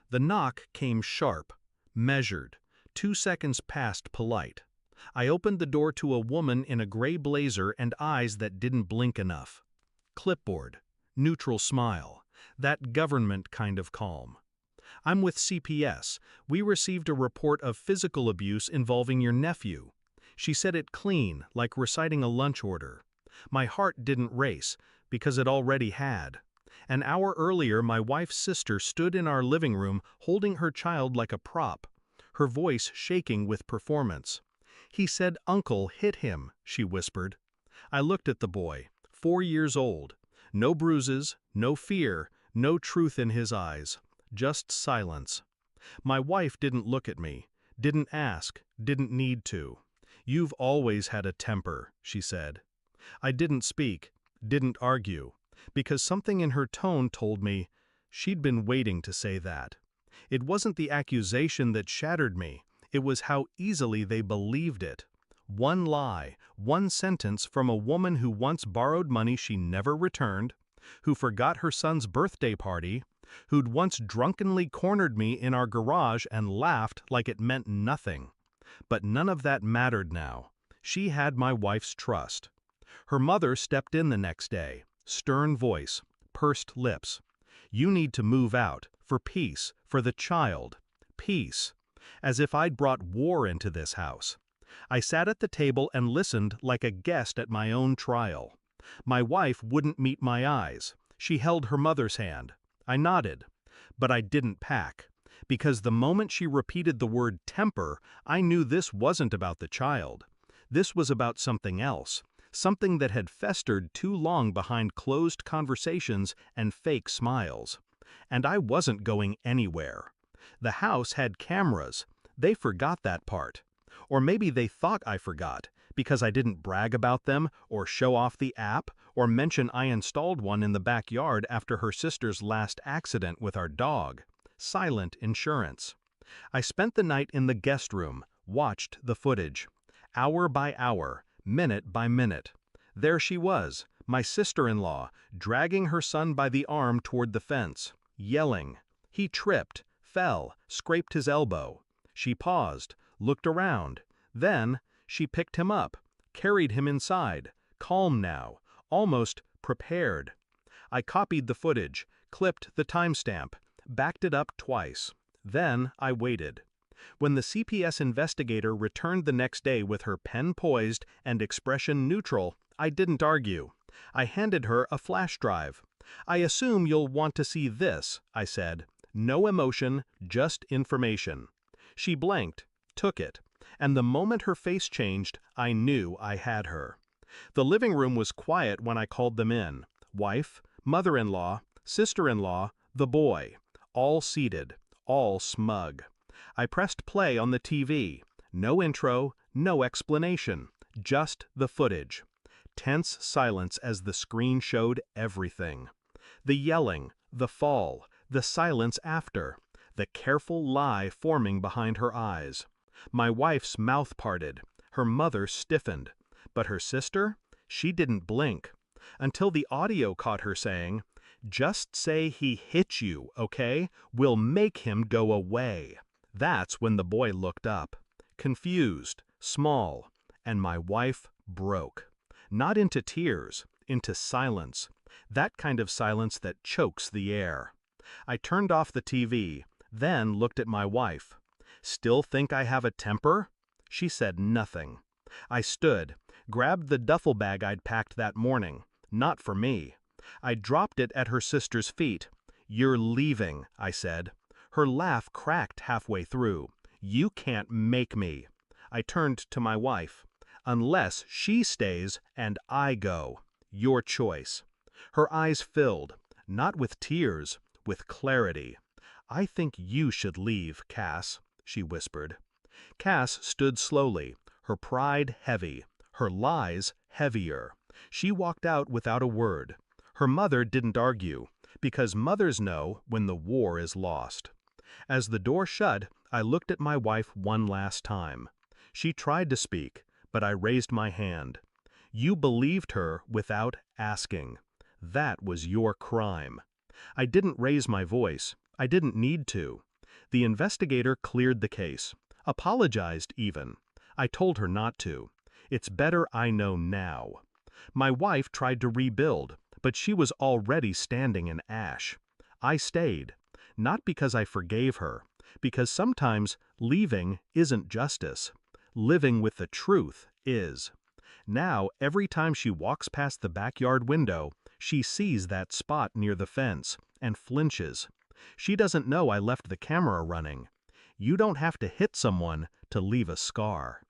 The knock came sharp, measured, 2 seconds past polite. I opened the door to a woman in a gray blazer and eyes that didn't blink enough. Clipboard, neutral smile, that government kind of calm. "I'm with CPS. We received a report of physical abuse involving your nephew." She said it clean, like reciting a lunch order. My heart didn't race, because it already had. An hour earlier, my wife's sister stood in our living room holding her child like a prop, her voice shaking with performance. "He said Uncle hit him," she whispered. I looked at the boy, 4 years old. No bruises, no fear, no truth in his eyes. Just silence. My wife didn't look at me, didn't ask, didn't need to. "You've always had a temper," she said. I didn't speak, didn't argue, because something in her tone told me she'd been waiting to say that. It wasn't the accusation that shattered me, it was how easily they believed it. One lie, one sentence from a woman who once borrowed money she never returned, who forgot her son's birthday party, who'd once drunkenly cornered me in our garage and laughed like it meant nothing. But none of that mattered now. She had my wife's trust. Her mother stepped in the next day, stern voice, pursed lips. "You need to move out, for peace, for the child. Peace." As if I'd brought war into this house. I sat at the table and listened like a guest at my own trial. My wife wouldn't meet my eyes. She held her mother's hand. I nodded. But I didn't pack. Because the moment she repeated the word temper, I knew this wasn't about the child. This was about something else. Something that had festered too long behind closed conversations and fake smiles. And I wasn't going anywhere. The house had cameras. They forgot that part. Or maybe they thought I forgot, because I didn't brag about them, or show off the app, or mention I installed one in the backyard after her sister's last accident with our dog. Silent insurance. I spent the night in the guest room, watched the footage. Hour by hour, minute by minute. There she was, my sister-in-law, dragging her son by the arm toward the fence, yelling. He tripped, fell, scraped his elbow. She paused, looked around. Then, she picked him up, carried him inside, calm now, almost prepared. I copied the footage, clipped the timestamp, backed it up twice. Then I waited. When the CPS investigator returned the next day with her pen poised and expression neutral, I didn't argue. I handed her a flash drive. "I assume you'll want to see this," I said. No emotion, just information. She blinked, took it, and the moment her face changed, I knew I had her. The living room was quiet when I called them in. Wife, mother-in-law, sister-in-law, the boy. All seated, all smug. I pressed play on the TV. No intro, no explanation. Just the footage. Tense silence as the screen showed everything. The yelling, the fall, the silence after, the careful lie forming behind her eyes. My wife's mouth parted, her mother stiffened, but her sister, she didn't blink, until the audio caught her saying, "Just say he hit you, okay? We'll make him go away." That's when the boy looked up, confused, small, and my wife broke. Not into tears, into silence, that kind of silence that chokes the air. I turned off the TV, then looked at my wife. "Still think I have a temper?" She said nothing. I stood, grabbed the duffel bag I'd packed that morning. Not for me. I dropped it at her sister's feet. "You're leaving," I said. Her laugh cracked halfway through. "You can't make me." I turned to my wife. "Unless she stays and I go. Your choice." Her eyes filled, not with tears, with clarity. "I think you should leave, Cass," she whispered. Cass stood slowly, her pride heavy, her lies heavier. She walked out without a word. Her mother didn't argue, because mothers know when the war is lost. As the door shut, I looked at my wife one last time. She tried to speak, but I raised my hand. "You believed her without asking. That was your crime." I didn't raise my voice. I didn't need to. The investigator cleared the case. Apologized even. I told her not to. It's better I know now. My wife tried to rebuild, but she was already standing in ash. I stayed. Not because I forgave her, because sometimes leaving isn't justice. Living with the truth is. Now, every time she walks past the backyard window, she sees that spot near the fence and flinches. She doesn't know I left the camera running. You don't have to hit someone to leave a scar.